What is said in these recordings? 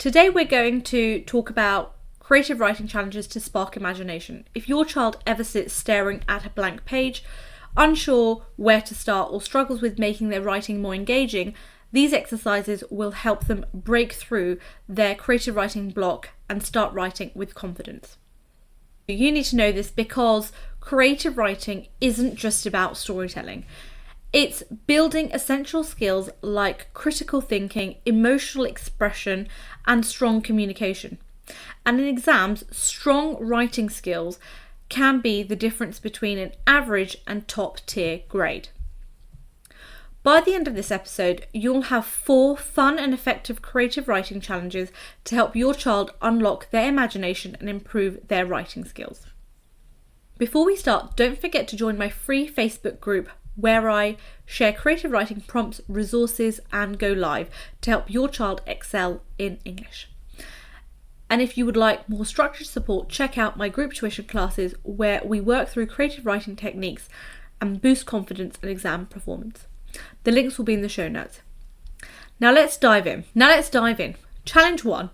Today we're going to talk about creative writing challenges to spark imagination. If your child ever sits staring at a blank page, unsure where to start, or struggles with making their writing more engaging, these exercises will help them break through their creative writing block and start writing with confidence. You need to know this because creative writing isn't just about storytelling. It's building essential skills like critical thinking, emotional expression, and strong communication. And in exams, strong writing skills can be the difference between an average and top tier grade. By the end of this episode, you'll have 4 fun and effective creative writing challenges to help your child unlock their imagination and improve their writing skills. Before we start, don't forget to join my free Facebook group where I share creative writing prompts, resources, and go live to help your child excel in English. And if you would like more structured support, check out my group tuition classes where we work through creative writing techniques and boost confidence and exam performance. The links will be in the show notes. Now let's dive in. Challenge 1.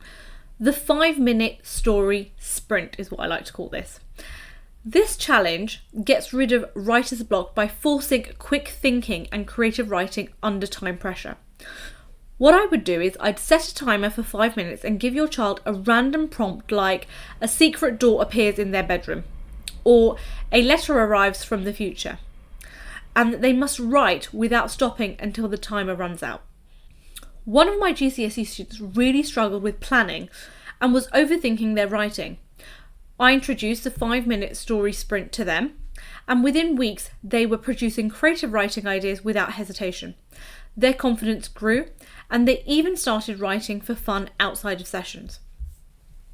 The 5-minute story sprint is what I like to call this. This challenge gets rid of writer's block by forcing quick thinking and creative writing under time pressure. What I would do is I'd set a timer for 5 minutes and give your child a random prompt like a secret door appears in their bedroom or a letter arrives from the future, and that they must write without stopping until the timer runs out. One of my GCSE students really struggled with planning and was overthinking their writing. I introduced the 5-minute story sprint to them, and within weeks they were producing creative writing ideas without hesitation. Their confidence grew, and they even started writing for fun outside of sessions.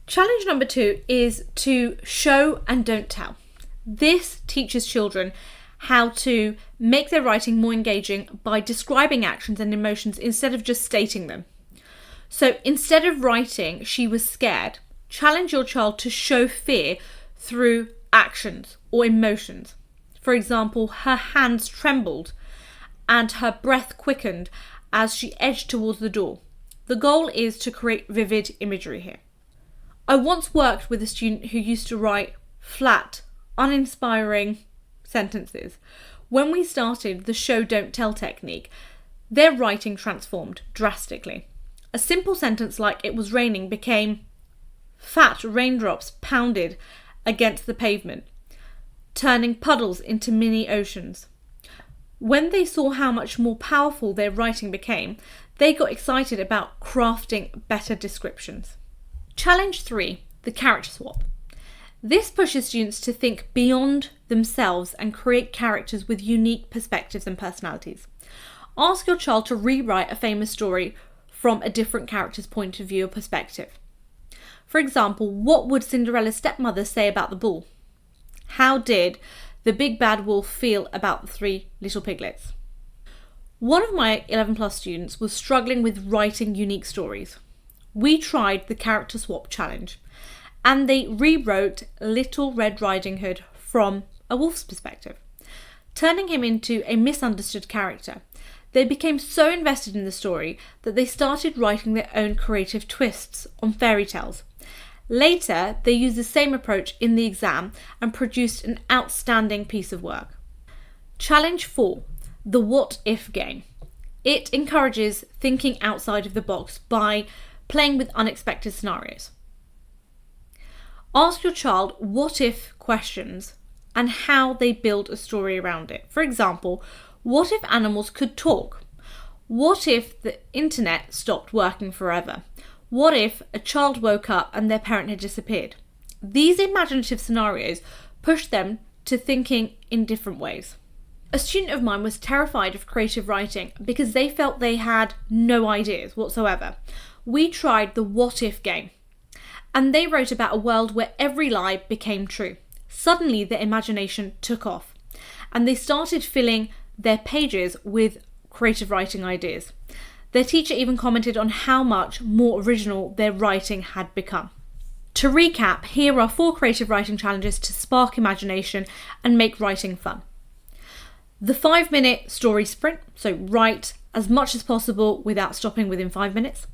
Challenge number 2 is to show and don't tell. This teaches children how to make their writing more engaging by describing actions and emotions instead of just stating them. So instead of writing, "She was scared," challenge your child to show fear through actions or emotions. For example, her hands trembled and her breath quickened as she edged towards the door. The goal is to create vivid imagery here. I once worked with a student who used to write flat, uninspiring sentences. When we started the show don't tell technique, their writing transformed drastically. A simple sentence like "it was raining" became "fat raindrops pounded against the pavement," turning puddles into mini oceans. When they saw how much more powerful their writing became, they got excited about crafting better descriptions. Challenge 3, the character swap. This pushes students to think beyond themselves and create characters with unique perspectives and personalities. Ask your child to rewrite a famous story from a different character's point of view or perspective. For example, what would Cinderella's stepmother say about the ball? How did the big bad wolf feel about the 3 little piglets? One of my 11+ students was struggling with writing unique stories. We tried the character swap challenge, and they rewrote Little Red Riding Hood from a wolf's perspective, turning him into a misunderstood character. They became so invested in the story that they started writing their own creative twists on fairy tales. Later, they used the same approach in the exam and produced an outstanding piece of work. Challenge 4, the what if game. It encourages thinking outside of the box by playing with unexpected scenarios. Ask your child what if questions and how they build a story around it. For example, what if animals could talk? What if the internet stopped working forever? What if a child woke up and their parent had disappeared? These imaginative scenarios push them to thinking in different ways. A student of mine was terrified of creative writing because they felt they had no ideas whatsoever. We tried the what if game, and they wrote about a world where every lie became true. Suddenly their imagination took off, and they started filling their pages with creative writing ideas. Their teacher even commented on how much more original their writing had become. To recap, here are 4 creative writing challenges to spark imagination and make writing fun. The 5-minute story sprint, so write as much as possible without stopping within 5 minutes.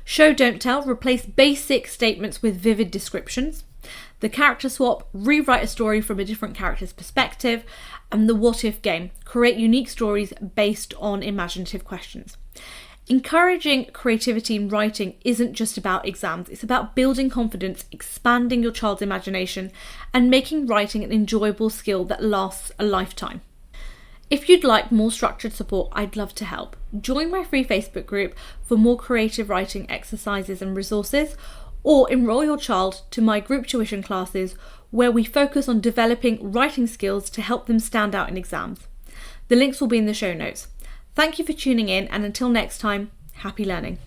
Show, don't tell, replace basic statements with vivid descriptions. The character swap, rewrite a story from a different character's perspective. And the what if game, create unique stories based on imaginative questions. Encouraging creativity in writing isn't just about exams, it's about building confidence, expanding your child's imagination, and making writing an enjoyable skill that lasts a lifetime. If you'd like more structured support, I'd love to help. Join my free Facebook group for more creative writing exercises and resources, or enroll your child to my group tuition classes where we focus on developing writing skills to help them stand out in exams. The links will be in the show notes. Thank you for tuning in, and until next time, happy learning.